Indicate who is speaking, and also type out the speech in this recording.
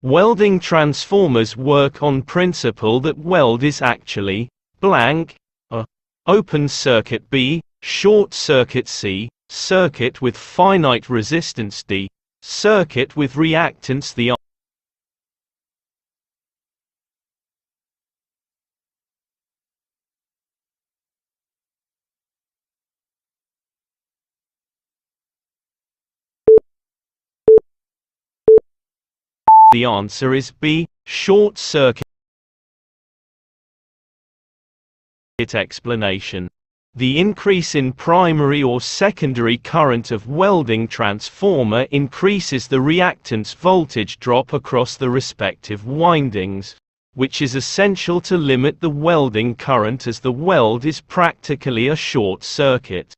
Speaker 1: Welding transformers work on principle that weld is actually blank, a open circuit B, short circuit C, circuit with finite resistance D, circuit with reactance the answer is B, short circuit. Explanation. The increase in primary or secondary current of welding transformer increases the reactance voltage drop across the respective windings, which is essential to limit the welding current as the weld is practically a short circuit.